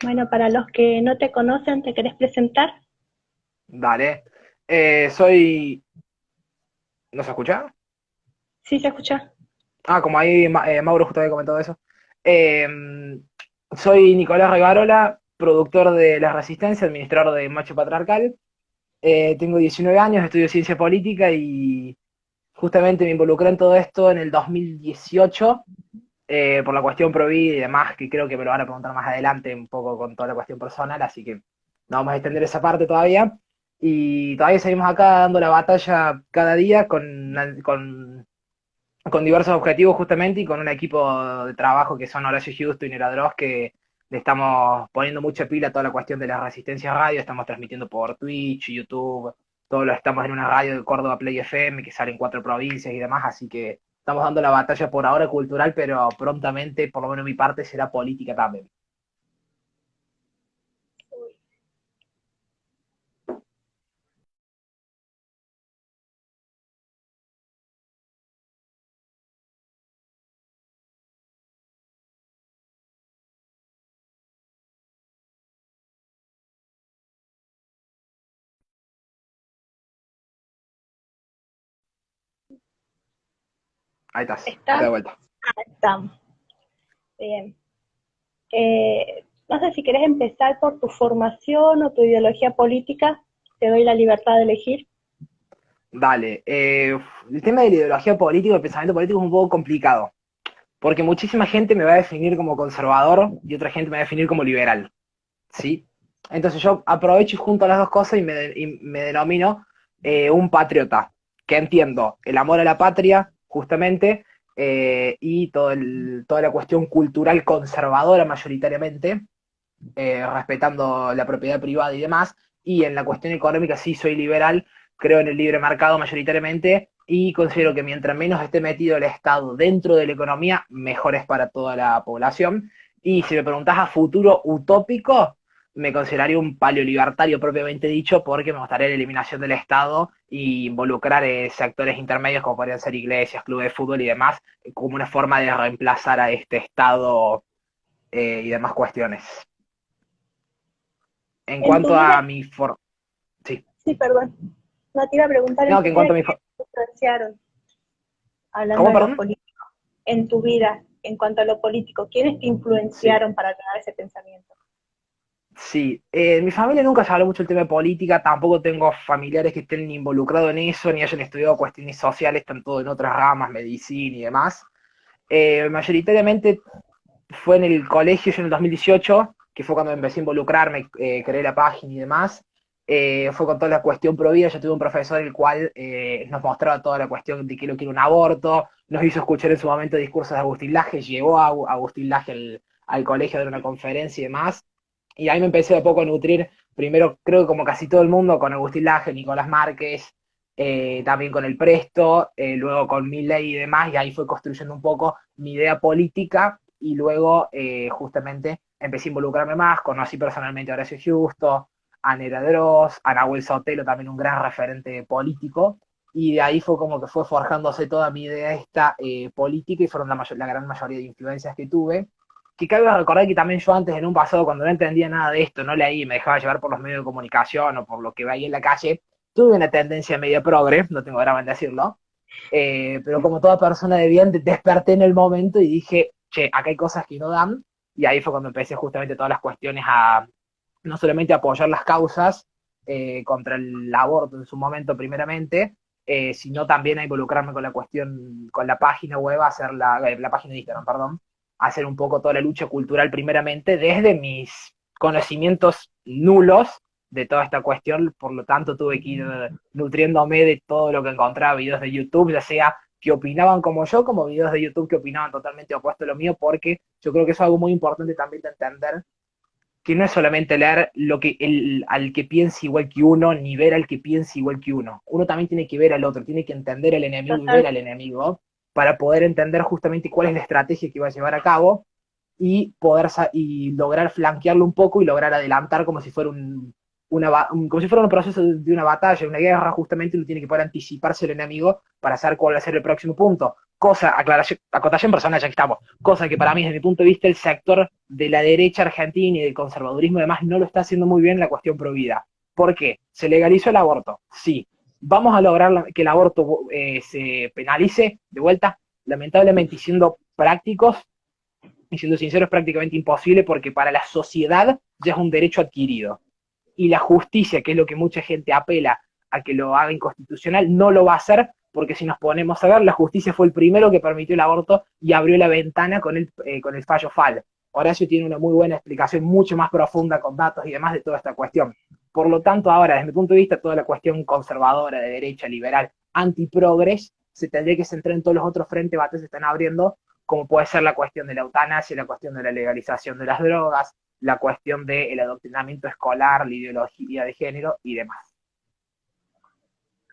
Bueno, para los que no te conocen, ¿te querés presentar? Dale. Soy... ¿No se escucha? Sí, se escucha. Como ahí Mauro justo había comentado eso. Eh, Soy Nicolás Regarola, productor de La Resistencia, administrador de Macho Patriarcal. Tengo 19 años, estudio ciencia política y justamente me involucré en todo esto en el 2018 por la cuestión Provid y demás, que creo que me lo van a preguntar más adelante un poco con toda la cuestión personal, así que no vamos a extender esa parte todavía. Y todavía seguimos acá dando la batalla cada día con diversos objetivos justamente y con un equipo de trabajo que son Horacio Justo y Nera Dross, que le estamos poniendo mucha pila a toda la cuestión de la resistencia radio, estamos transmitiendo por Twitch, YouTube, todo lo estamos en una radio de Córdoba Play FM que sale en 4 provincias y demás, así que estamos dando la batalla por ahora cultural, pero prontamente, por lo menos mi parte, será política también. Ahí estás, ¿Está? de vuelta. Estamos. Bien. No sé si querés empezar por tu formación o tu ideología política. Te doy la libertad de elegir. Dale, el tema de la ideología política, el pensamiento político es un poco complicado, porque muchísima gente me va a definir como conservador y otra gente me va a definir como liberal, ¿sí? Entonces yo aprovecho y junto las dos cosas y me denomino un patriota, que entiendo el amor a la patria, justamente, y toda la cuestión cultural conservadora mayoritariamente, respetando la propiedad privada y demás, y en la cuestión económica sí soy liberal, creo en el libre mercado mayoritariamente, y considero que mientras menos esté metido el Estado dentro de la economía, mejor es para toda la población. Y si me preguntás a futuro utópico, me consideraría un paleolibertario propiamente dicho, porque me gustaría la eliminación del Estado e involucrar sectores intermedios como podrían ser iglesias, clubes de fútbol y demás, como una forma de reemplazar a este Estado y demás cuestiones. En En tu cuanto vida, a mi for sí, sí, perdón. No te iba a preguntar en no, tu que en vida cuanto a mi qué te influenciaron, hablando ¿cómo, de lo perdón? político. En tu vida, en cuanto a lo político, ¿quiénes te Sí, influenciaron para crear ese pensamiento? sí. En mi familia nunca se habló mucho del tema de política, tampoco tengo familiares que estén involucrados en eso, ni hayan estudiado cuestiones sociales, están todo en otras ramas, medicina y demás. Mayoritariamente fue en el colegio, yo en el 2018, que fue cuando empecé a involucrarme, creé la página y demás. Fue con toda la cuestión pro vida. Yo tuve un profesor el cual nos mostraba toda la cuestión de que lo quiere un aborto, nos hizo escuchar en su momento discursos de Agustín Laje, llevó a Agustín Laje al colegio a dar una conferencia y demás. Y ahí me empecé de a poco a nutrir, primero creo que como casi todo el mundo, con Agustín Laje, Nicolás Márquez, también con el Presto, luego con Milei y demás, y ahí fue construyendo un poco mi idea política y luego justamente empecé a involucrarme más, conocí personalmente a Horacio Justo, a Nera Dross, a Nahuel Sotelo, también un gran referente político, y de ahí fue como que fue forjándose toda mi idea esta política y fueron la gran mayoría de influencias que tuve. Que cabe recordar que también yo antes, en un pasado, cuando no entendía nada de esto, no leí, me dejaba llevar por los medios de comunicación o por lo que veía en la calle, tuve una tendencia medio progre, no tengo drama en decirlo, pero como toda persona de bien, desperté en el momento y dije, che, acá hay cosas que no dan, y ahí fue cuando empecé justamente todas las cuestiones a no solamente apoyar las causas contra el aborto en su momento primeramente, sino también a involucrarme con la cuestión, con la página web, hacer la página de Instagram, perdón, hacer un poco toda la lucha cultural primeramente desde mis conocimientos nulos de toda esta cuestión, por lo tanto tuve que ir nutriéndome de todo lo que encontraba, videos de YouTube, ya sea que opinaban como yo, como videos de YouTube que opinaban totalmente opuesto a lo mío, porque yo creo que eso es algo muy importante también de entender, que no es solamente leer lo que al que piensa igual que uno, ni ver al que piensa igual que uno. Uno también tiene que ver al otro, tiene que entender al enemigo y ver Total. al enemigo para poder entender justamente cuál es la estrategia que va a llevar a cabo y poder y lograr flanquearlo un poco y lograr adelantar como si fuera como si fuera un proceso de una batalla, una guerra, justamente uno tiene que poder anticiparse al enemigo para saber cuál va a ser el próximo punto. Cosa, aclaración, acotación personal, ya que estamos, cosa que para mí, desde mi punto de vista, el sector de la derecha argentina y del conservadurismo además no lo está haciendo muy bien en la cuestión pro vida. ¿Por qué? Se legalizó el aborto, sí. ¿Vamos a lograr que el aborto se penalice de vuelta? Lamentablemente, y siendo prácticos, y siendo sinceros, es prácticamente imposible porque para la sociedad ya es un derecho adquirido. Y la justicia, que es lo que mucha gente apela a que lo haga inconstitucional, no lo va a hacer porque si nos ponemos a ver, la justicia fue el primero que permitió el aborto y abrió la ventana con el fallo FAL. Horacio tiene una muy buena explicación, mucho más profunda con datos y demás de toda esta cuestión. Por lo tanto, ahora, desde mi punto de vista, toda la cuestión conservadora, de derecha, liberal, antiprogres, se tendría que centrar en todos los otros frentes bates que se están abriendo, como puede ser la cuestión de la eutanasia, la cuestión de la legalización de las drogas, la cuestión del adoctrinamiento escolar, la ideología de género y demás.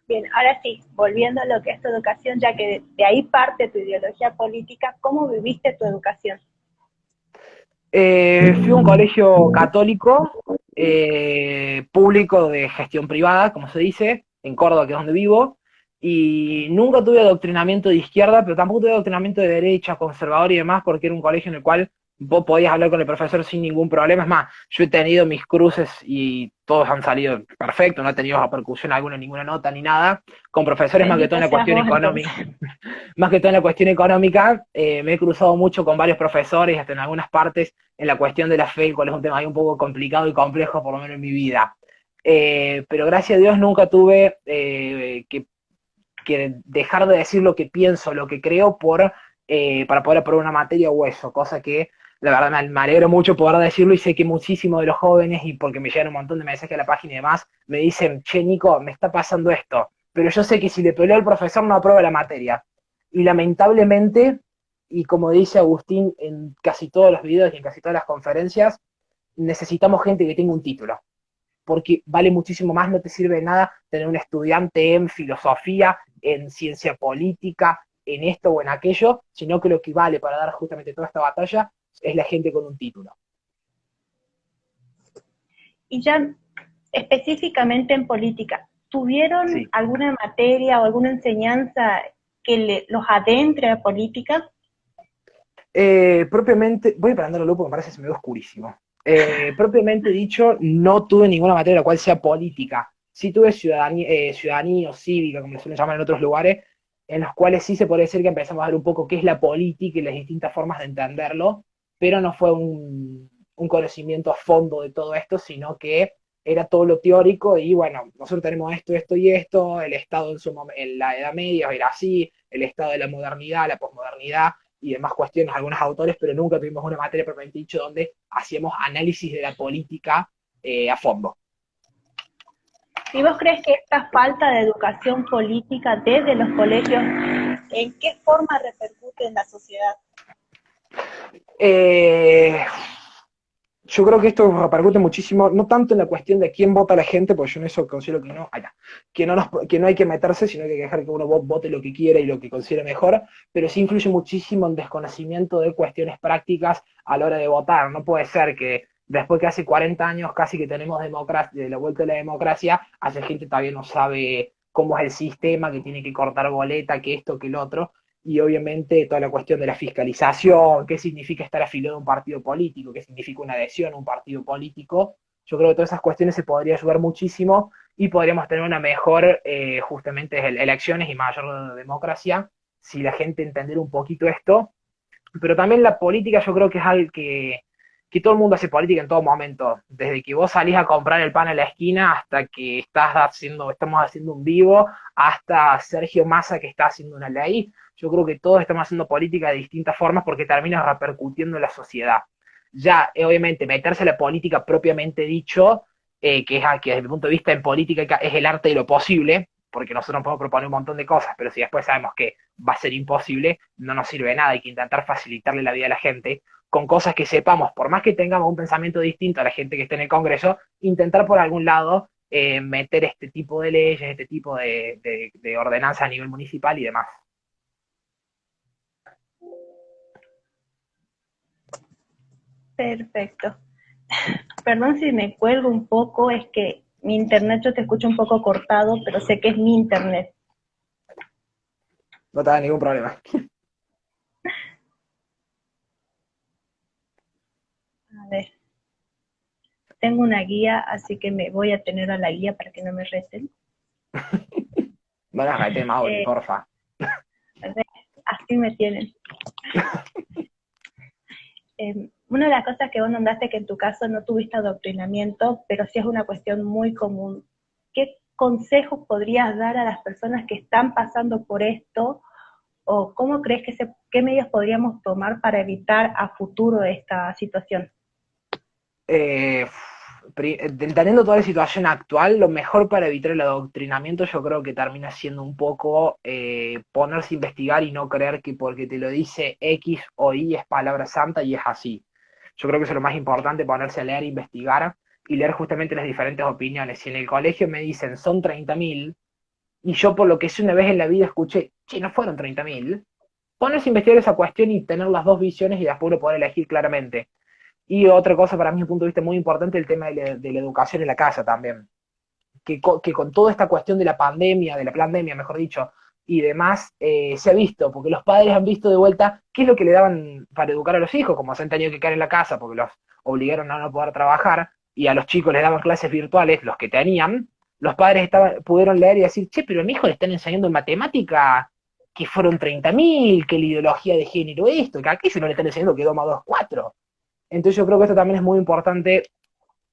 Bien, ahora sí, volviendo a lo que es tu educación, ya que de ahí parte tu ideología política, ¿cómo viviste tu educación? Fui a un colegio católico, público de gestión privada, como se dice, en Córdoba, que es donde vivo, y nunca tuve adoctrinamiento de izquierda, pero tampoco tuve adoctrinamiento de derecha, conservador y demás, porque era un colegio en el cual vos podías hablar con el profesor sin ningún problema. Es más, yo he tenido mis cruces y todos han salido perfectos, no he tenido repercusión alguna, ninguna nota ni nada, con profesores más que todo Bendito en la seas cuestión vos económica. entonces. Más que todo en la cuestión económica, me he cruzado mucho con varios profesores, hasta en algunas partes, en la cuestión de la fe, el cual es un tema ahí un poco complicado y complejo, por lo menos en mi vida. Pero gracias a Dios nunca tuve que dejar de decir lo que pienso, lo que creo, para poder aprobar una materia o eso, cosa que la verdad me alegro mucho poder decirlo y sé que muchísimos de los jóvenes, y porque me llegan un montón de mensajes a la página y demás, me dicen, che Nico, me está pasando esto, pero yo sé que si le peleo al profesor no aprueba la materia. Y lamentablemente, y como dice Agustín en casi todos los videos y en casi todas las conferencias, necesitamos gente que tenga un título, porque vale muchísimo más, no te sirve de nada tener un estudiante en filosofía, en ciencia política, en esto o en aquello, sino que lo que vale para dar justamente toda esta batalla es la gente con un título. Y ya específicamente en política, ¿tuvieron Sí. alguna materia o alguna enseñanza que los adentre a política? Propiamente, voy a prender la luz porque me parece que se me ve oscurísimo. Propiamente dicho, no tuve ninguna materia la cual sea política. Sí tuve ciudadanía o cívica, como le suelen llamar en otros lugares, en los cuales sí se puede decir que empezamos a ver un poco qué es la política y las distintas formas de entenderlo, pero no fue un conocimiento a fondo de todo esto, sino que era todo lo teórico y bueno, nosotros tenemos esto, esto y esto, el Estado en la Edad Media era así, el Estado de la modernidad, la posmodernidad, y demás cuestiones, algunos autores, pero nunca tuvimos una materia propiamente dicho donde hacíamos análisis de la política a fondo. ¿Y vos crees que esta falta de educación política desde los colegios, en qué forma repercute en la sociedad? Eh, yo creo que esto repercute muchísimo, no tanto en la cuestión de quién vota la gente, porque yo en eso considero que no, que no hay que meterse, sino que hay que dejar que uno vote lo que quiera y lo que considere mejor, pero sí influye muchísimo en desconocimiento de cuestiones prácticas a la hora de votar. No puede ser que después que hace 40 años casi que tenemos democracia, de la vuelta de la democracia, hace gente todavía no sabe cómo es el sistema, que tiene que cortar boleta, que esto, que el otro, y obviamente toda la cuestión de la fiscalización, qué significa estar afiliado a un partido político, qué significa una adhesión a un partido político. Yo creo que todas esas cuestiones se podría ayudar muchísimo y podríamos tener una mejor, justamente, elecciones y mayor democracia si la gente entendiera un poquito esto. Pero también la política yo creo que es algo que todo el mundo hace política en todo momento, desde que vos salís a comprar el pan en la esquina hasta que estamos haciendo un vivo, hasta Sergio Massa que está haciendo una ley. Yo creo que todos estamos haciendo política de distintas formas porque termina repercutiendo en la sociedad. Ya, obviamente, meterse en la política propiamente dicho, que desde mi punto de vista en política es el arte de lo posible, porque nosotros podemos proponer un montón de cosas, pero si después sabemos que va a ser imposible, no nos sirve de nada, hay que intentar facilitarle la vida a la gente con cosas que sepamos, por más que tengamos un pensamiento distinto a la gente que esté en el Congreso, intentar por algún lado meter este tipo de leyes, este tipo de ordenanzas a nivel municipal y demás. Perfecto. Perdón si me cuelgo un poco, es que Mi internet yo te escucho un poco cortado, pero sé que es mi internet. No te da ningún problema. A ver, tengo una guía, así que me voy a tener a la guía para que no me reten. No las metes, Mauri, Eh, porfa. a ver, así me tienen. Una de las cosas que vos nombraste que en tu caso no tuviste adoctrinamiento, pero sí es una cuestión muy común. ¿Qué consejos podrías dar a las personas que están pasando por esto? ¿O cómo crees qué medios podríamos tomar para evitar a futuro esta situación? Eh, Entendiendo toda la situación actual, lo mejor para evitar el adoctrinamiento yo creo que termina siendo un poco ponerse a investigar y no creer que porque te lo dice X o Y es palabra santa y es así. Yo creo que eso es lo más importante, ponerse a leer, investigar y leer justamente las diferentes opiniones. Si en el colegio me dicen son 30.000 y yo por lo que sé una vez en la vida escuché, che, no fueron 30.000, ponerse a investigar esa cuestión y tener las dos visiones y después lo poder elegir claramente. Y otra cosa para mí, un punto de vista muy importante, el tema de la educación en la casa también. Que con toda esta cuestión de la pandemia, mejor dicho, y demás, se ha visto, porque los padres han visto de vuelta qué es lo que le daban para educar a los hijos, como se han tenido que quedar en la casa porque los obligaron a no poder trabajar, y a los chicos les daban clases virtuales, los que tenían, los padres pudieron leer y decir, che, pero a mi hijo le están enseñando en matemática que fueron 30.000, que la ideología de género esto, que aquí se no le están enseñando que 2 más 2 es 4. Entonces yo creo que esto también es muy importante,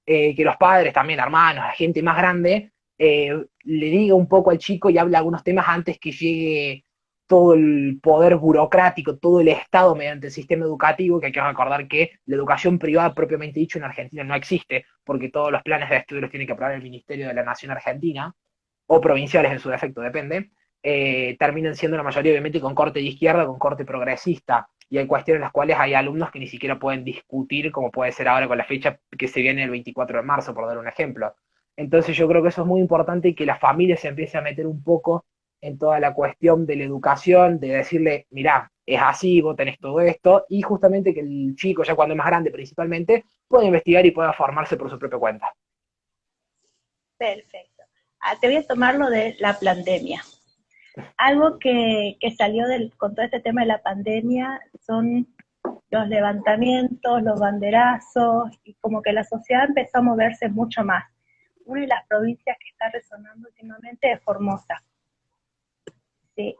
que los padres también, hermanos, la gente más grande, le diga un poco al chico y hable algunos temas antes que llegue todo el poder burocrático, todo el Estado mediante el sistema educativo, que hay que recordar que la educación privada propiamente dicho en Argentina no existe, porque todos los planes de estudio los tiene que aprobar el Ministerio de la Nación Argentina, o provinciales en su defecto, depende, terminan siendo la mayoría obviamente con corte de izquierda, con corte progresista, y hay cuestiones en las cuales hay alumnos que ni siquiera pueden discutir, como puede ser ahora con la fecha que se viene el 24 de marzo, por dar un ejemplo. Entonces yo creo que eso es muy importante y que la familia se empiece a meter un poco en toda la cuestión de la educación, de decirle, mirá, es así, vos tenés todo esto, y justamente que el chico, ya cuando es más grande principalmente, pueda investigar y pueda formarse por su propia cuenta. Perfecto. Te voy a tomar lo de la pandemia. Algo que salió con todo este tema de la pandemia son los levantamientos, los banderazos, y como que la sociedad empezó a moverse mucho más. Una de las provincias que está resonando últimamente es Formosa. Sí.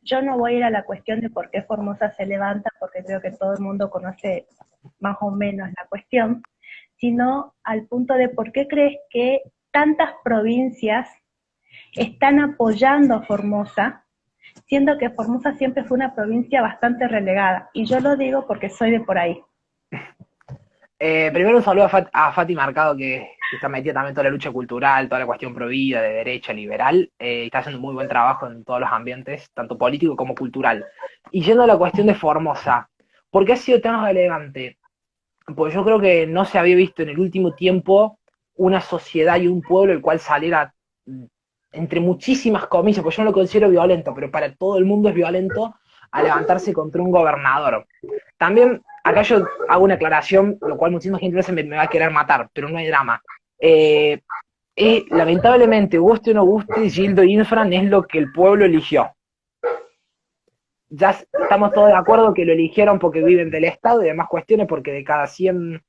Yo no voy a ir a la cuestión de por qué Formosa se levanta, porque creo que todo el mundo conoce más o menos la cuestión, sino al punto de por qué crees que tantas provincias están apoyando a Formosa, siendo que Formosa siempre fue una provincia bastante relegada. Y yo lo digo porque soy de por ahí. Primero un saludo a Fati Mercado, que está metida también en toda la lucha cultural, toda la cuestión provida, de derecha, liberal, está haciendo un muy buen trabajo en todos los ambientes, tanto político como cultural. Y yendo a la cuestión de Formosa, ¿por qué ha sido tan relevante? Pues yo creo que no se había visto en el último tiempo una sociedad y un pueblo el cual saliera, entre muchísimas comillas, pues yo no lo considero violento, pero para todo el mundo es violento, a levantarse contra un gobernador. También, acá yo hago una aclaración, lo cual muchísima gente me va a querer matar, pero no hay drama. Eh, Lamentablemente, guste o no guste, Gildo Infran es lo que el pueblo eligió. Ya estamos todos de acuerdo que lo eligieron porque viven del Estado y demás cuestiones, porque de cada 100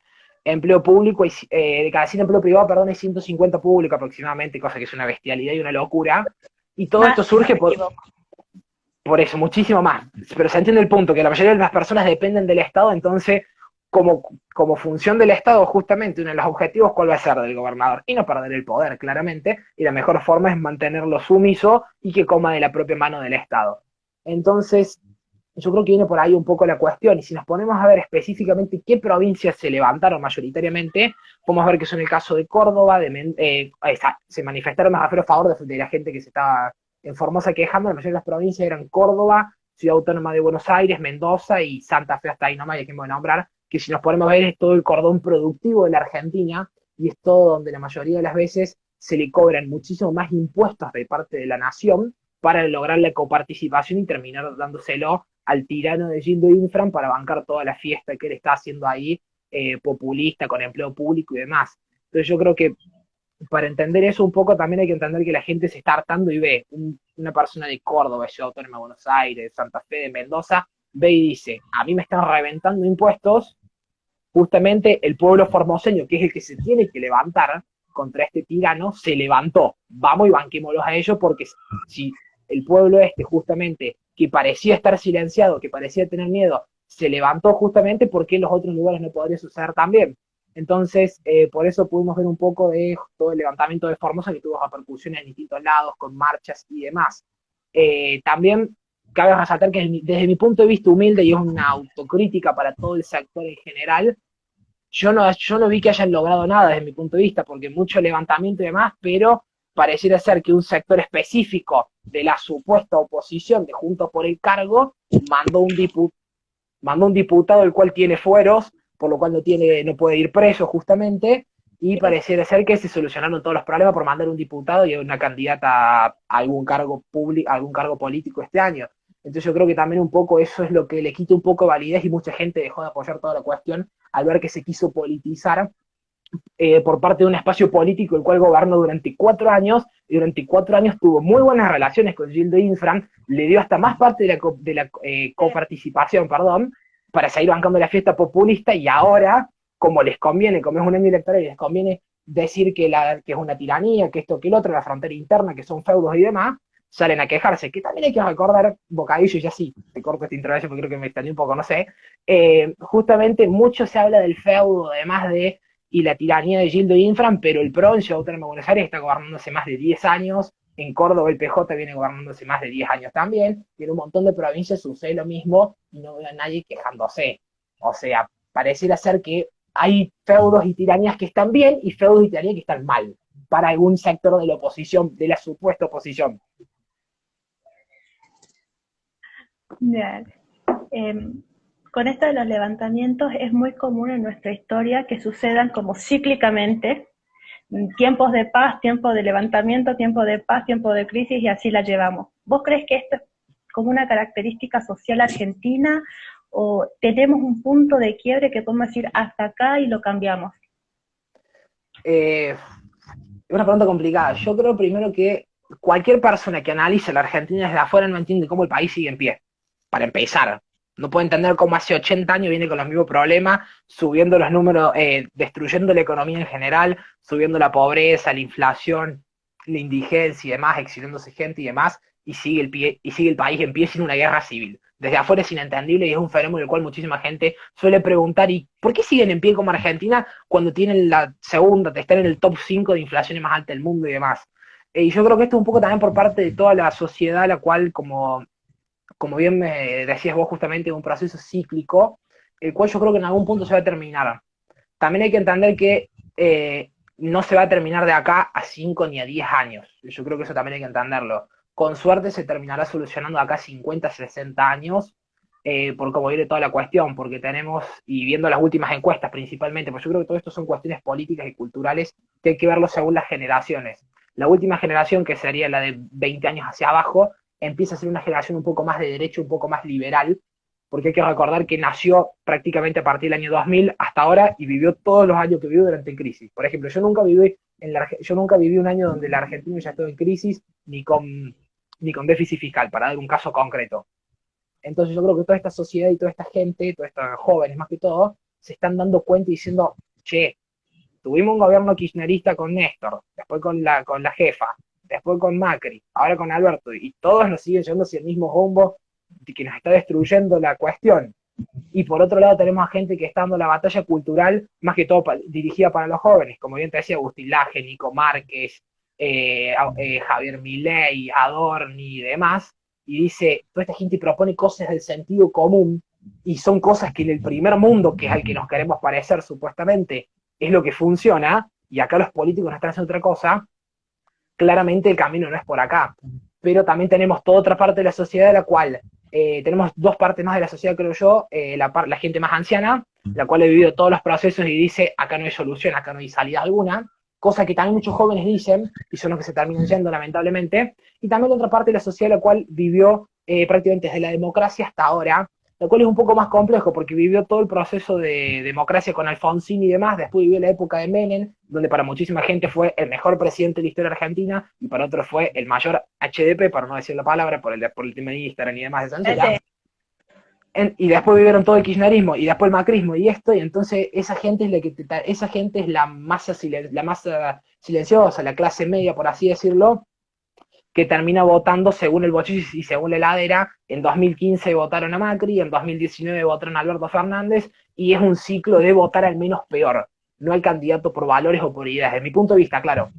empleo público, de cada 100 empleo privado, perdón, hay 150 públicos aproximadamente, cosa que es una bestialidad y una locura. Y todo Más, esto si no surge me equivoco. por eso, muchísimo más. Pero se entiende el punto, que la mayoría de las personas dependen del Estado, entonces, como función del Estado, justamente uno de los objetivos, ¿cuál va a ser del gobernador? Y no perder el poder, claramente, y la mejor forma es mantenerlo sumiso y que coma de la propia mano del Estado. Entonces, yo creo que viene por ahí un poco la cuestión, y si nos ponemos a ver específicamente qué provincias se levantaron mayoritariamente, podemos ver que son el caso de Córdoba, se manifestaron más a favor de la gente que se estaba en Formosa quejando. La mayoría de las provincias eran Córdoba, Ciudad Autónoma de Buenos Aires, Mendoza y Santa Fe hasta ahí nomás, y aquí me voy a nombrar, que si nos ponemos a ver es todo el cordón productivo de la Argentina, y es todo donde la mayoría de las veces se le cobran muchísimo más impuestos de parte de la nación para lograr la coparticipación y terminar dándoselo al tirano de Gildo Infran para bancar toda la fiesta que él está haciendo ahí, populista, con empleo público y demás. Entonces yo creo que para entender eso un poco también hay que entender que la gente se está hartando y ve una persona de Córdoba, Ciudad Autónoma de Buenos Aires, Santa Fe, de Mendoza, ve y dice, a mí me están reventando impuestos, justamente el pueblo formoseño, que es el que se tiene que levantar contra este tirano, se levantó. Vamos y banquémoslos a ellos, porque si el pueblo este, justamente, que parecía estar silenciado, que parecía tener miedo, se levantó justamente, porque en los otros lugares no podría suceder también. Entonces, por eso pudimos ver un poco de todo el levantamiento de Formosa, que tuvo repercusiones en distintos lados, con marchas y demás. También cabe resaltar que desde mi punto de vista humilde, y es una autocrítica para todo el sector en general, yo no vi que hayan logrado nada desde mi punto de vista, porque mucho levantamiento y demás, pero pareciera ser que un sector específico de la supuesta oposición de Juntos por el Cargo mandó un diputado el cual tiene fueros, por lo cual no puede ir preso justamente, y pareciera ser que se solucionaron todos los problemas por mandar un diputado y una candidata a algún cargo público, algún cargo político este año. Entonces yo creo que también un poco eso es lo que le quita un poco de validez y mucha gente dejó de apoyar toda la cuestión al ver que se quiso politizar por parte de un espacio político el cual gobernó durante 4 años, y durante 4 años tuvo muy buenas relaciones con Gildo Infran, le dio hasta más parte de la coparticipación, perdón, para seguir bancando la fiesta populista, y ahora, como les conviene, como es un año electoral y les conviene decir que es una tiranía, que esto, que el otro, la frontera interna, que son feudos y demás, salen a quejarse, que también hay que recordar, bocadillo, y ya sí, te corto esta intervención porque creo que me extendí un poco, no sé, justamente mucho se habla del feudo, además de y la tiranía de Gildo Infran, pero el PRO en Ciudad Autónoma de Buenos Aires está gobernándose más de 10 años, en Córdoba el PJ viene gobernándose más de 10 años también, y en un montón de provincias sucede lo mismo y no veo a nadie quejándose. O sea, pareciera ser que hay feudos y tiranías que están bien y feudos y tiranías que están mal, para algún sector de la oposición, de la supuesta oposición. Ya. Con esto de los levantamientos es muy común en nuestra historia que sucedan como cíclicamente, tiempos de paz, tiempo de levantamiento, tiempo de paz, tiempo de crisis, y así la llevamos. ¿Vos crees que esto es como una característica social argentina, o tenemos un punto de quiebre que podemos decir hasta acá y lo cambiamos? Es una pregunta complicada. Yo creo primero que cualquier persona que analice la Argentina desde afuera no entiende cómo el país sigue en pie, para empezar. No puede entender cómo hace 80 años viene con los mismos problemas, subiendo los números, destruyendo la economía en general, subiendo la pobreza, la inflación, la indigencia y demás, exiliándose gente y demás, y sigue el país en pie sin una guerra civil. Desde afuera es inentendible y es un fenómeno del cual muchísima gente suele preguntar, ¿y por qué siguen en pie como Argentina cuando tienen la segunda, están en el top 5 de inflación más alta del mundo y demás? Y yo creo que esto es un poco también por parte de toda la sociedad, la cual, como bien me decías vos, justamente, un proceso cíclico, el cual yo creo que en algún punto se va a terminar. También hay que entender que no se va a terminar de acá a 5 ni a 10 años. Yo creo que eso también hay que entenderlo. Con suerte se terminará solucionando de acá a 50, 60 años, por cómo viene toda la cuestión, porque tenemos, y viendo las últimas encuestas principalmente, pues yo creo que todo esto son cuestiones políticas y culturales que hay que verlo según las generaciones. La última generación, que sería la de 20 años hacia abajo, empieza a ser una generación un poco más de derecho, un poco más liberal, porque hay que recordar que nació prácticamente a partir del año 2000 hasta ahora y vivió todos los años que vivió durante crisis. Por ejemplo, yo nunca viví un año donde la Argentina ya estuvo en crisis ni con déficit fiscal, para dar un caso concreto. Entonces yo creo que toda esta sociedad y toda esta gente, todos estos jóvenes más que todo, se están dando cuenta y diciendo, che, tuvimos un gobierno kirchnerista con Néstor, después con la jefa, después con Macri, ahora con Alberto, y todos nos siguen llevando hacia el mismo rumbo que nos está destruyendo la cuestión. Y por otro lado tenemos a gente que está dando la batalla cultural, más que todo dirigida para los jóvenes, como bien te decía, Agustín Laje, Nico Márquez, Javier Milei, Adorni y demás, y dice, toda esta gente propone cosas del sentido común, y son cosas que en el primer mundo, que es al que nos queremos parecer supuestamente, es lo que funciona, y acá los políticos no están haciendo otra cosa. Claramente el camino no es por acá, pero también tenemos toda otra parte de la sociedad, de la cual tenemos dos partes más de la sociedad, creo yo, la gente más anciana, la cual ha vivido todos los procesos y dice, acá no hay solución, acá no hay salida alguna, cosa que también muchos jóvenes dicen, y son los que se terminan yendo lamentablemente, y también la otra parte de la sociedad, la cual vivió prácticamente desde la democracia hasta ahora, lo cual es un poco más complejo porque vivió todo el proceso de democracia con Alfonsín y demás, después vivió la época de Menem, donde para muchísima gente fue el mejor presidente de la historia argentina y para otros fue el mayor HDP, para no decir la palabra, por el tema de Instagram y demás de censura. Ese, Y después vivieron todo el kirchnerismo y después el macrismo y esto, y entonces esa gente es esa gente es la masa silenciosa, la clase media, por así decirlo, que termina votando según el bolsillo y según la heladera. En 2015 votaron a Macri, en 2019 votaron a Alberto Fernández, y es un ciclo de votar al menos peor, no al candidato por valores o por ideas. Desde mi punto de vista, claro.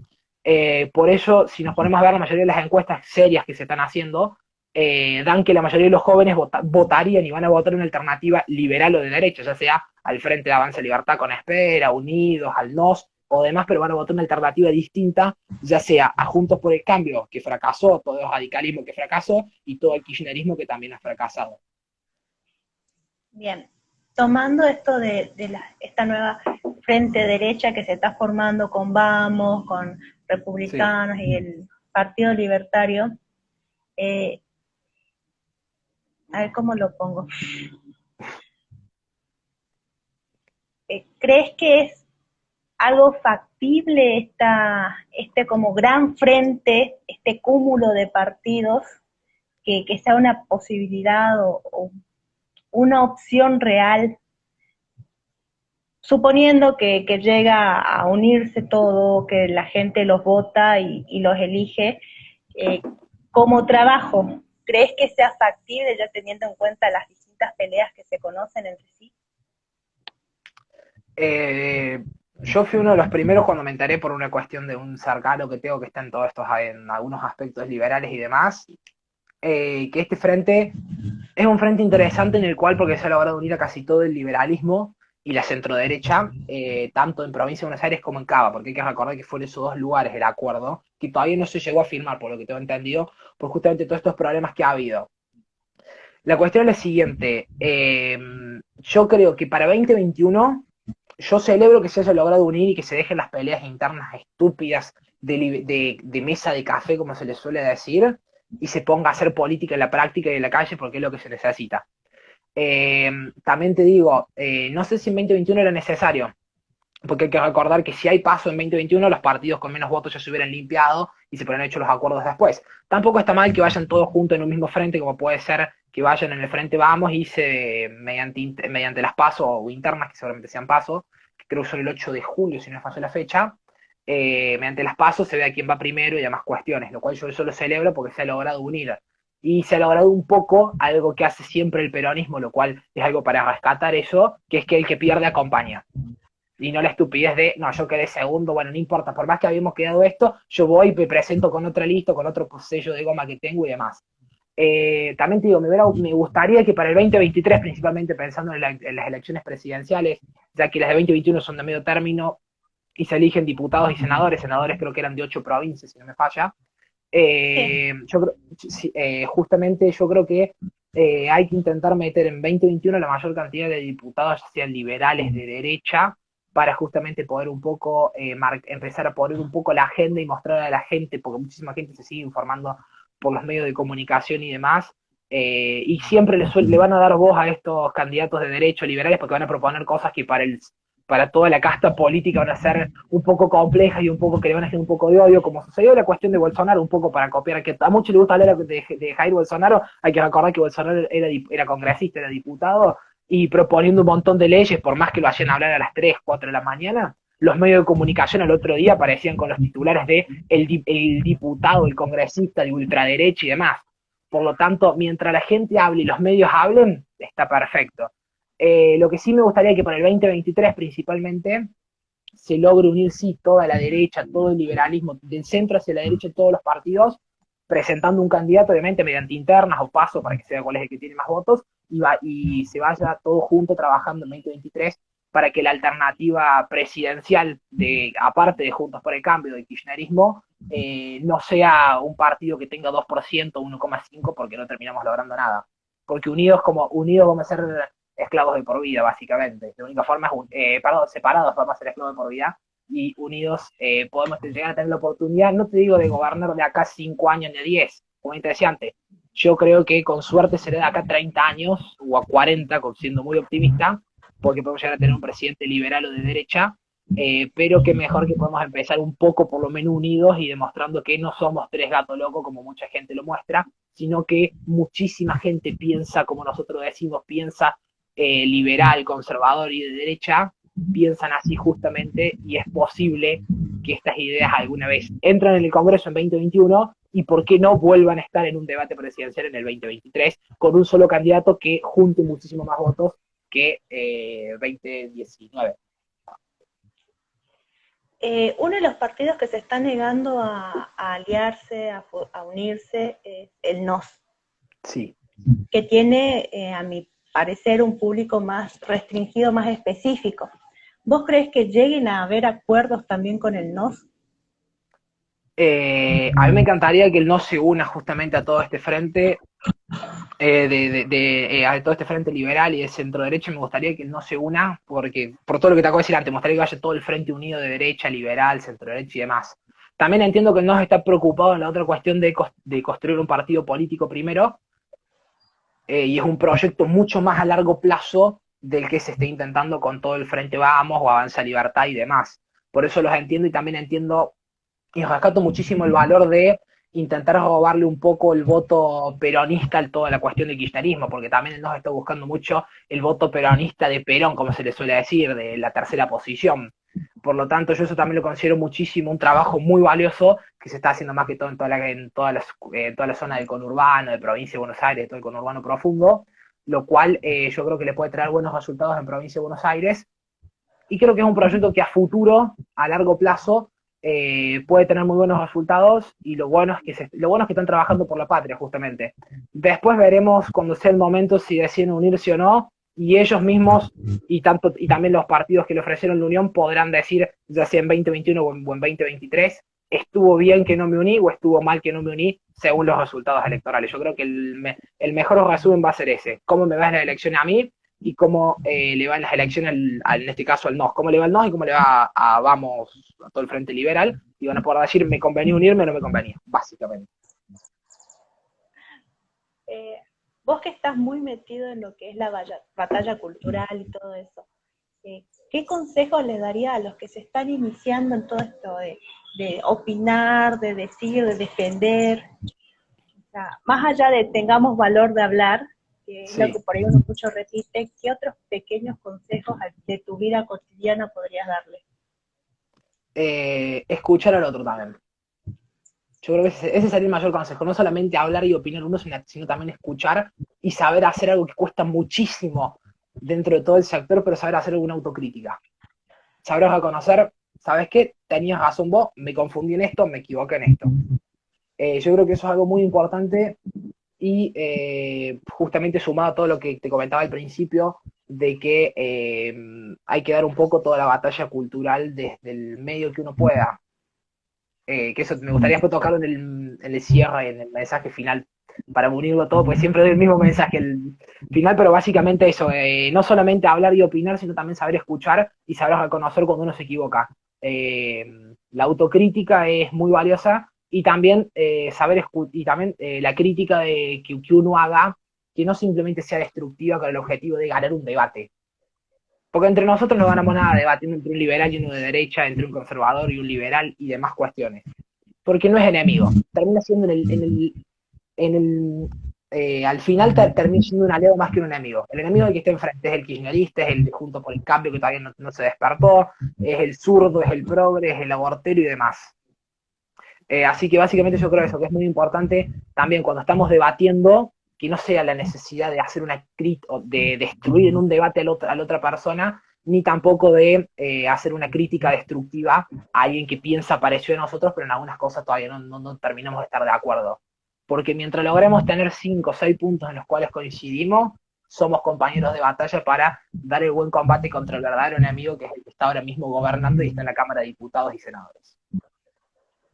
Por eso, si nos ponemos a ver la mayoría de las encuestas serias que se están haciendo, dan que la mayoría de los jóvenes votarían y van a votar una alternativa liberal o de derecha, ya sea al Frente de Avance Libertad con Espera, Unidos, al NOS o demás, pero van a votar una alternativa distinta, ya sea a Juntos por el Cambio, que fracasó, todo el radicalismo que fracasó, y todo el kirchnerismo que también ha fracasado. bien, tomando esto esta nueva frente derecha que se está formando con Vamos, con Sí. Republicanos y el Partido Libertario, eh, a ver cómo lo pongo. ¿Crees que es algo factible este como gran frente, este cúmulo de partidos, que sea una posibilidad o una opción real, suponiendo que llega a unirse todo, que la gente los vota y los elige eh, como trabajo? ¿Crees que sea factible ya teniendo en cuenta las distintas peleas que se conocen entre sí? Eh, yo fui uno de los primeros cuando me enteré por una cuestión de un cercano que tengo que está en todos estos, en algunos aspectos liberales y demás, que este frente es un frente interesante en el cual, porque se ha logrado unir a casi todo el liberalismo y la centroderecha, tanto en Provincia de Buenos Aires como en Cava, porque hay que recordar que fueron esos dos lugares el acuerdo, que todavía no se llegó a firmar, por lo que tengo entendido, por justamente todos estos problemas que ha habido. La cuestión es la siguiente, yo creo que para 2021 yo celebro que se haya logrado unir y que se dejen las peleas internas estúpidas de mesa de café, como se les suele decir, y se ponga a hacer política en la práctica y en la calle porque es lo que se necesita. También te digo, no sé si en 2021 era necesario, porque hay que recordar que si hay paso en 2021, los partidos con menos votos ya se hubieran limpiado y se hubieran hecho los acuerdos después. Tampoco está mal que vayan todos juntos en un mismo frente, como puede ser que vayan en el frente Vamos y mediante las pasos o internas, que seguramente sean pasos, que creo que son el 8 de julio, si no me falla la fecha, mediante las pasos se vea quién va primero y demás cuestiones, lo cual yo eso lo celebro porque se ha logrado unir. Y se ha logrado un poco algo que hace siempre el peronismo, lo cual es algo para rescatar eso, que es que el que pierde acompaña y no la estupidez de, no, yo quedé segundo, bueno, no importa, por más que habíamos quedado esto, yo voy y me presento con otra lista, con otro sello de goma que tengo y demás. También te digo, me gustaría que para el 2023, principalmente pensando en las elecciones presidenciales, ya que las de 2021 son de medio término y se eligen diputados y senadores creo que eran de 8 provincias, si no me falla, Sí. justamente yo creo que hay que intentar meter en 2021 la mayor cantidad de diputados, ya sean liberales de derecha, para justamente poder un poco empezar a poner un poco la agenda y mostrar a la gente, porque muchísima gente se sigue informando por los medios de comunicación y demás, y siempre le van a dar voz a estos candidatos de derecho liberales porque van a proponer cosas que para toda la casta política van a ser un poco complejas y un poco que le van a hacer un poco de odio, como sucedió la cuestión de Bolsonaro, un poco para copiar, que a muchos les gusta hablar de Jair Bolsonaro, hay que recordar que Bolsonaro era congresista, era diputado, y proponiendo un montón de leyes, por más que lo hayan hablar a las 3 4 de la mañana, los medios de comunicación el otro día aparecían con los titulares de el diputado, el congresista de ultraderecha y demás. Por lo tanto, mientras la gente hable y los medios hablen, está perfecto. Lo que sí me gustaría que para el 2023 principalmente se logre unir, sí, toda la derecha, todo el liberalismo, del centro hacia la derecha, todos los partidos, presentando un candidato, obviamente, mediante internas o paso para que sea cuál es el que tiene más votos, y se vaya todo junto trabajando en 2023 para que la alternativa presidencial, aparte de Juntos por el Cambio, del kirchnerismo, no sea un partido que tenga 2%, 1,5%, porque no terminamos logrando nada. Porque unidos vamos a ser esclavos de por vida, básicamente. La única forma es, separados vamos a ser esclavos de por vida, y unidos podemos llegar a tener la oportunidad, no te digo de gobernar de acá 5 años ni 10, como te decía antes, yo creo que con suerte será de acá a 30 años, o a 40, siendo muy optimista, porque podemos llegar a tener un presidente liberal o de derecha, pero que mejor que podemos empezar un poco por lo menos unidos y demostrando que no somos tres gatos locos como mucha gente lo muestra, sino que muchísima gente piensa, como nosotros decimos, piensa liberal, conservador y de derecha, piensan así justamente, y es posible que estas ideas alguna vez entren en el Congreso en 2021 y por qué no vuelvan a estar en un debate presidencial en el 2023 con un solo candidato que junte muchísimo más votos que 2019. Uno de los partidos que se está negando a aliarse, a unirse, es el NOS, sí, que tiene, a mi parecer, un público más restringido, más específico. ¿Vos crees que lleguen a haber acuerdos también con el NOS? A mí me encantaría que él no se una justamente a todo este frente, a todo este frente liberal y de centro derecha. Me gustaría que él no se una, porque por todo lo que te acabo de decir antes, me gustaría que vaya todo el frente unido de derecha, liberal, centro derecha y demás. También entiendo que él no está preocupado en la otra cuestión de construir un partido político primero, y es un proyecto mucho más a largo plazo del que se está intentando con todo el Frente Vamos o Avanza Libertad y demás. Por eso los entiendo y también entiendo y rescato muchísimo el valor de intentar robarle un poco el voto peronista a toda la cuestión del kirchnerismo, porque también nos está buscando mucho el voto peronista de Perón, como se le suele decir, de la tercera posición. Por lo tanto, yo eso también lo considero muchísimo un trabajo muy valioso que se está haciendo más que todo en toda la zona del conurbano, de provincia de Buenos Aires, todo el conurbano profundo, lo cual yo creo que le puede traer buenos resultados en provincia de Buenos Aires, y creo que es un proyecto que a futuro, a largo plazo, puede tener muy buenos resultados, y lo bueno es que están trabajando por la patria, justamente. Después veremos cuando sea el momento si deciden unirse o no, y ellos mismos y también los partidos que le ofrecieron la unión podrán decir, ya sea en 2021 o en 2023, estuvo bien que no me uní o estuvo mal que no me uní, según los resultados electorales. Yo creo que el mejor resumen va a ser ese: cómo me va en las elecciones a mí y cómo le van las elecciones, en este caso al NOS, cómo le va al NOS y cómo le va Vamos, a todo el Frente Liberal, y van a poder decir, me convenía unirme o no me convenía, básicamente. Vos que estás muy metido en lo que es la batalla cultural y todo eso, ¿qué consejos le daría a los que se están iniciando en todo esto de opinar, de decir, de defender? O sea, más allá de tengamos valor de hablar, que es lo Sí. que por ahí uno mucho repite, ¿qué otros pequeños consejos de tu vida cotidiana podrías darle? Escuchar al otro también. Yo creo que ese sería el mayor consejo, no solamente hablar y opinar uno, sino también escuchar y saber hacer algo que cuesta muchísimo dentro de todo el sector, pero saber hacer alguna autocrítica. Sabrás reconocer, ¿sabes qué? Tenías razón vos, me confundí en esto, me equivoqué en esto. Yo creo que eso es algo muy importante, y justamente sumado a todo lo que te comentaba al principio, de que hay que dar un poco toda la batalla cultural desde el medio que uno pueda. Que eso me gustaría después tocarlo en el cierre, en el mensaje final, para unirlo todo, porque siempre doy el mismo mensaje el final, pero básicamente eso, no solamente hablar y opinar, sino también saber escuchar y saber reconocer cuando uno se equivoca. Eh, la autocrítica es muy valiosa, y también la crítica que uno haga, que no simplemente sea destructiva con el objetivo de ganar un debate. Porque entre nosotros no ganamos nada debatiendo entre un liberal y uno de derecha, entre un conservador y un liberal y demás cuestiones. Porque no es enemigo. Termina siendo al final termina siendo un aliado más que un enemigo. El enemigo del que está enfrente es el kirchnerista, es el de Juntos por el Cambio, que todavía no se despertó, es el zurdo, es el progre, es el abortero y demás. Así que básicamente yo creo eso, que es muy importante también cuando estamos debatiendo, que no sea la necesidad de hacer una crítica, de destruir en un debate a la otra persona, ni tampoco de hacer una crítica destructiva a alguien que piensa parecido a nosotros, pero en algunas cosas todavía no terminamos de estar de acuerdo. Porque mientras logremos tener 5 o 6 puntos en los cuales coincidimos, somos compañeros de batalla para dar el buen combate contra el verdadero enemigo, que es el que está ahora mismo gobernando y está en la Cámara de Diputados y Senadores.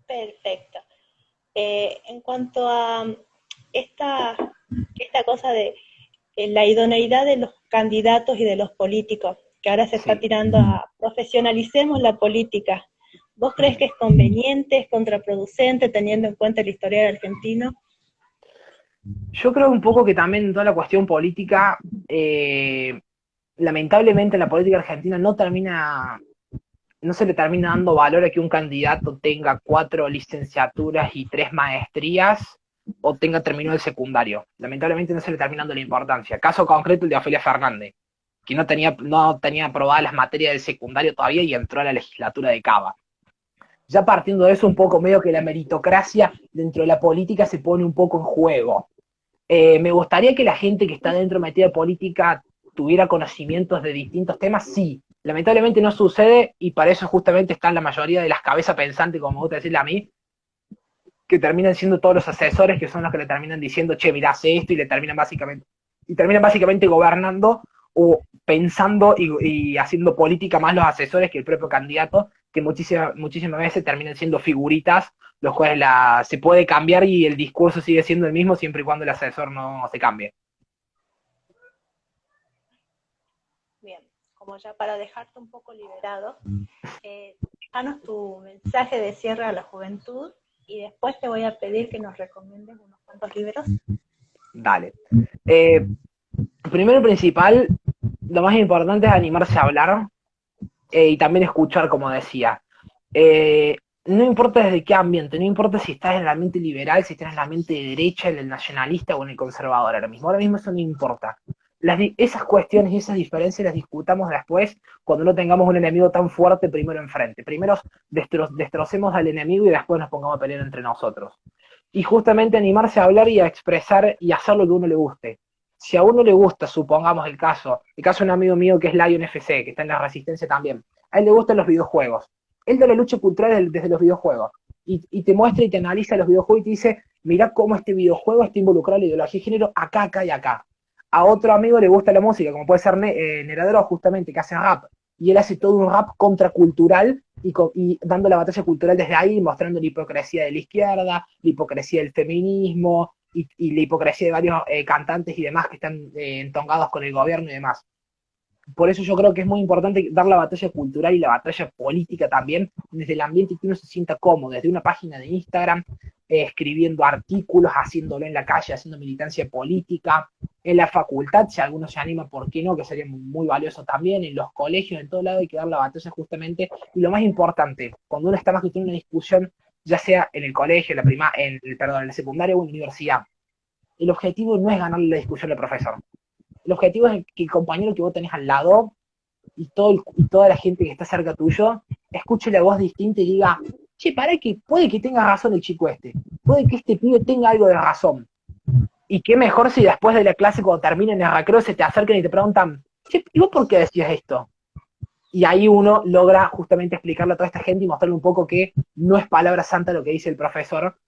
Perfecto. En cuanto a esta cosa de la idoneidad de los candidatos y de los políticos, que ahora se está tirando a profesionalicemos la política, ¿vos crees que es conveniente, es contraproducente, teniendo en cuenta la historia del argentino? Yo creo un poco que también en toda la cuestión política, lamentablemente la política argentina no se le termina dando valor a que un candidato tenga 4 licenciaturas y 3 maestrías o tenga terminado el secundario. Lamentablemente no se le termina dando la importancia. Caso concreto el de Ofelia Fernández, que no tenía aprobadas las materias del secundario todavía y entró a la legislatura de Cava. Ya partiendo de eso, un poco medio que la meritocracia dentro de la política se pone un poco en juego. Me gustaría que la gente que está dentro metida de política tuviera conocimientos de distintos temas, sí. Lamentablemente no sucede y para eso justamente están la mayoría de las cabezas pensantes, como me gusta decirle a mí, que terminan siendo todos los asesores que son los que le terminan diciendo, che, mirá, hace esto y terminan básicamente gobernando o pensando y haciendo política más los asesores que el propio candidato, que muchísimas veces terminan siendo figuritas, los cuales se puede cambiar y el discurso sigue siendo el mismo siempre y cuando el asesor no se cambie. Bien, como ya para dejarte un poco liberado, danos tu mensaje de cierre a la juventud y después te voy a pedir que nos recomiendes unos cuantos libros. Dale. Primero y principal, lo más importante es animarse a hablar y también escuchar, como decía. No importa desde qué ambiente, no importa si estás en el ambiente liberal, si estás en el ambiente de derecha, en el nacionalista o en el conservador ahora mismo. Ahora mismo eso no importa. Esas cuestiones y esas diferencias las discutamos después cuando no tengamos un enemigo tan fuerte primero enfrente. Primero destrocemos al enemigo y después nos pongamos a pelear entre nosotros. Y justamente animarse a hablar y a expresar y a hacer lo que a uno le guste. Si a uno le gusta, supongamos el caso de un amigo mío que es Lion FC, que está en la Resistencia también, a él le gustan los videojuegos. Él da la lucha cultural desde los videojuegos. Y te muestra y te analiza los videojuegos y te dice, mirá cómo este videojuego está involucrado en la ideología de género acá, acá y acá. A otro amigo le gusta la música, como puede ser Neradero, justamente, que hace rap. Y él hace todo un rap contracultural y dando la batalla cultural desde ahí, mostrando la hipocresía de la izquierda, la hipocresía del feminismo y la hipocresía de varios cantantes y demás que están entongados con el gobierno y demás. Por eso yo creo que es muy importante dar la batalla cultural y la batalla política también desde el ambiente que uno se sienta cómodo, desde una página de Instagram, escribiendo artículos, haciéndolo en la calle, haciendo militancia política, en la facultad, si alguno se anima, ¿por qué no? Que sería muy valioso también, en los colegios, en todo lado hay que dar la batalla justamente, y lo más importante, cuando uno está más que todo en una discusión, ya sea en el colegio, en la secundaria o en la universidad, el objetivo no es ganarle la discusión al profesor. El objetivo es que el compañero que vos tenés al lado y toda la gente que está cerca tuyo escuche la voz distinta y diga, che, para que puede que tenga razón el chico este, puede que este pibe tenga algo de razón. Y qué mejor si después de la clase, cuando terminen el recreo, se te acercan y te preguntan, che, ¿y vos por qué decías esto? Y ahí uno logra justamente explicarle a toda esta gente y mostrarle un poco que no es palabra santa lo que dice el profesor,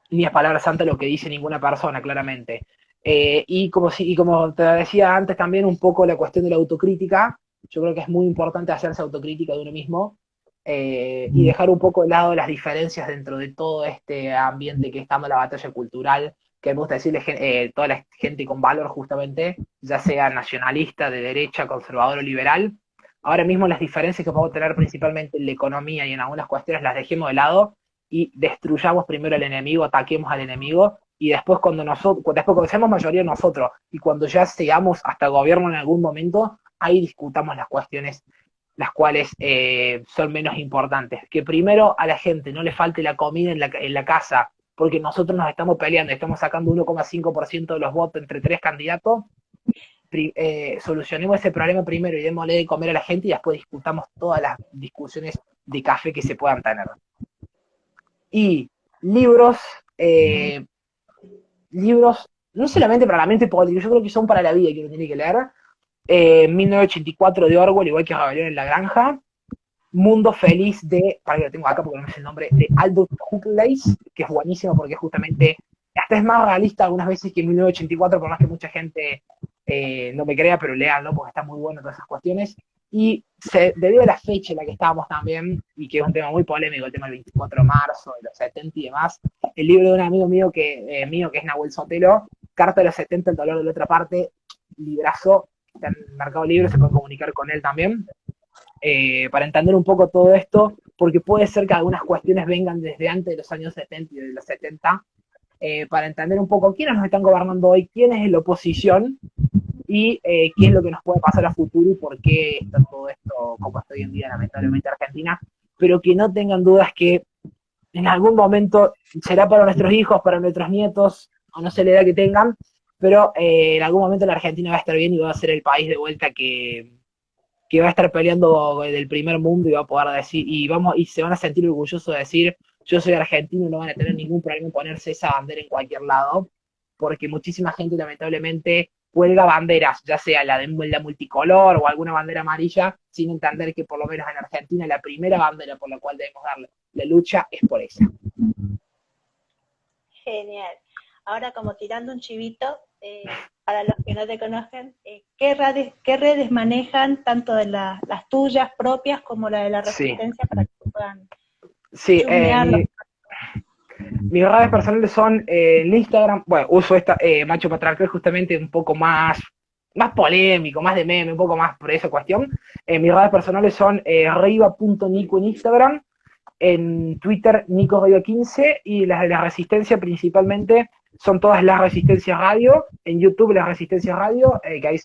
ni es palabra santa lo que dice ninguna persona, claramente. Y como te decía antes también, un poco la cuestión de la autocrítica, yo creo que es muy importante hacerse autocrítica de uno mismo y dejar un poco de lado las diferencias dentro de todo este ambiente que está dando la batalla cultural, que me gusta decirle toda la gente con valor justamente, ya sea nacionalista, de derecha, conservador o liberal. Ahora mismo las diferencias que podemos tener principalmente en la economía y en algunas cuestiones las dejemos de lado y destruyamos primero al enemigo, ataquemos al enemigo y después cuando seamos mayoría nosotros y cuando ya seamos hasta gobierno en algún momento, ahí discutamos las cuestiones las cuales son menos importantes. Que primero a la gente no le falte la comida en la casa, porque nosotros nos estamos peleando, estamos sacando 1,5% de los votos entre 3 candidatos, solucionemos ese problema primero y démosle de comer a la gente y después discutamos todas las discusiones de café que se puedan tener. Y libros, no solamente para la mente política, yo creo que son para la vida que uno tiene que leer. 1984 de Orwell, igual que Rebelión en la Granja. Mundo Feliz para que lo tengo acá porque no me sé el nombre, de Aldous Huxley, que es buenísimo porque justamente hasta es más realista algunas veces que 1984, por más que mucha gente no me crea, pero léanlo porque está muy bueno todas esas cuestiones. Y debido a la fecha en la que estábamos también, y que es un tema muy polémico, el tema del 24 de marzo, de los 70 y demás, el libro de un amigo mío que es Nahuel Sotelo, Carta de los 70, el dolor de la otra parte, librazo, está en el Mercado Libre, se puede comunicar con él también, para entender un poco todo esto, porque puede ser que algunas cuestiones vengan desde antes de los años 70 y de los 70, para entender un poco quiénes nos están gobernando hoy, quién es la oposición y qué es lo que nos puede pasar a futuro y por qué está todo esto como está hoy en día, lamentablemente, Argentina, pero que no tengan dudas que en algún momento será para nuestros hijos, para nuestros nietos, o no sé la edad que tengan, pero en algún momento la Argentina va a estar bien y va a ser el país de vuelta que va a estar peleando del primer mundo y va a poder decir, y se van a sentir orgullosos de decir, yo soy argentino y no van a tener ningún problema en ponerse esa bandera en cualquier lado, porque muchísima gente lamentablemente cuelga banderas, ya sea la multicolor o alguna bandera amarilla, sin entender que por lo menos en Argentina la primera bandera por la cual debemos darle la lucha es por esa. Genial. Ahora, como tirando un chivito, para los que no te conocen, qué redes manejan, tanto de las tuyas propias como la de la Sí, Resistencia, para que puedan sí, chusmearlo? mis redes personales son en Instagram, bueno, uso esta Macho Patriarcal justamente un poco más polémico, más de meme, un poco más por esa cuestión. Mis redes personales son riva.nico en Instagram, en Twitter Nico Radio 15 y las de la Resistencia principalmente son todas las Resistencias Radio, en YouTube las Resistencias Radio, que ahí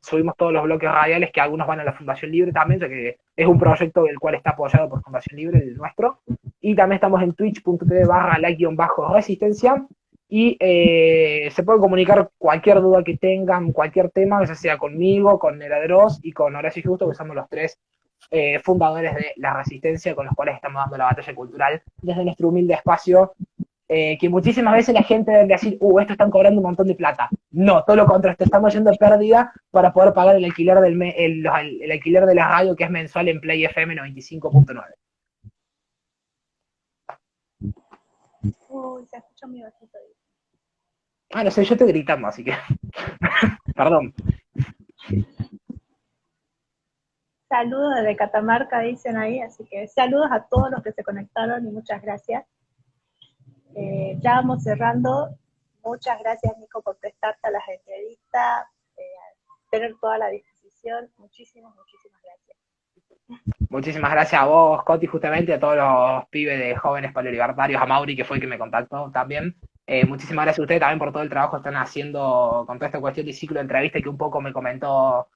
subimos todos los bloques radiales que algunos van a la Fundación Libre también, ya que es un proyecto el cual está apoyado por Fundación Libre, el nuestro, y también estamos en twitch.tv barra la-resistencia y se puede comunicar cualquier duda que tengan, cualquier tema, ya sea conmigo, con Neradros y con Horacio Justo, que somos los tres fundadores de la Resistencia, con los cuales estamos dando la batalla cultural desde nuestro humilde espacio, que muchísimas veces la gente debe decir, esto están cobrando un montón de plata. No, todo lo contrario, estamos yendo a pérdida para poder pagar el alquiler el alquiler de la radio, que es mensual en Play FM 95.9. Uy, se escucha mi bajito ahí. Ah, no sé, yo estoy gritando, así que perdón. Saludos desde Catamarca, dicen ahí, así que saludos a todos los que se conectaron y muchas gracias. Ya vamos cerrando. Muchas gracias, Nico, por prestarte a las entrevistas, tener toda la disposición. Muchísimas gracias. Muchísimas gracias a vos, Coti, justamente, a todos los pibes de jóvenes paleolibertarios, a Mauri, que fue el que me contactó también. Muchísimas gracias a ustedes también por todo el trabajo que están haciendo con toda esta cuestión de ciclo de entrevista que un poco me comentó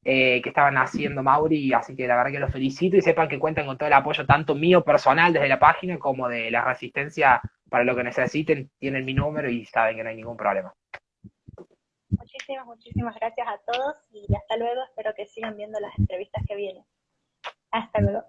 que estaban haciendo Mauri, así que la verdad que los felicito y sepan que cuentan con todo el apoyo tanto mío personal desde la página como de la Resistencia para lo que necesiten, tienen mi número y saben que no hay ningún problema. Muchísimas gracias a todos y hasta luego. Espero que sigan viendo las entrevistas que vienen. Hasta luego.